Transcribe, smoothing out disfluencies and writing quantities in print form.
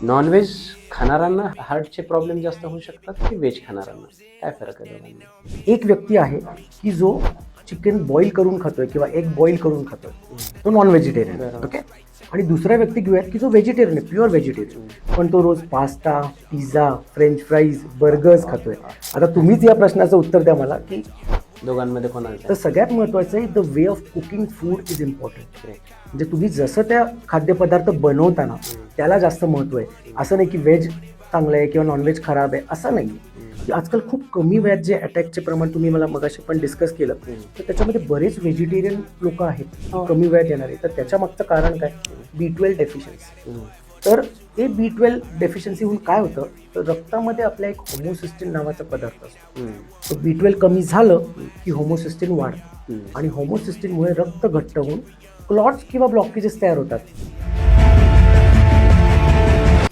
Non veg खाणाऱ्यांना हार्टचे problem जास्त होऊ शकतात की व्हेज खाणाऱ्यांना? काय फरक आहे दोघांना? एक व्यक्ती आहे की जो चिकन बॉईल करून खातोय किंवा एग बॉईल करून खातोय, तो नॉन व्हेजिटेरियन. बरोबर. ओके. आणि दुसरा व्यक्ती घेऊयात की जो व्हेजिटेरियन आहे, प्युअर व्हेजिटेरियन, पण तो रोज pasta, pizza, french fries, burgers खातोय. आता तुम्हीच या प्रश्नाचं उत्तर द्या मला की दोघांमध्ये कोणाला? तर सगळ्यात महत्त्वाचं आहे, the way of cooking food is important. म्हणजे तुम्ही जसं त्या खाद्यपदार्थ बनवताना त्याला जास्त महत्त्व आहे. असं नाही की व्हेज चांगलं आहे किंवा नॉनव्हेज खराब आहे, असं नाही. की आजकाल खूप कमी वयात जे अटॅकचे प्रमाण तुम्ही मला मगाशी पण डिस्कस केलं, तर त्याच्यामध्ये बरेच व्हेजिटेरियन लोक आहेत कमी वयात येणारे. तर त्याच्या मागचं कारण काय? B12 deficiency. तर ते B12 डेफिशियन्सी होऊन काय होतं, तर रक्तामध्ये आपल्या एक होमोसिस्टिन नावाचा पदार्थ असतो. तो B12 कमी झालं की होमोसिस्टिन वाढतं आणि होमोसिस्टिनमुळे रक्त घट्ट होऊन क्लॉट्स किंवा ब्लॉकेजेस तयार होतात.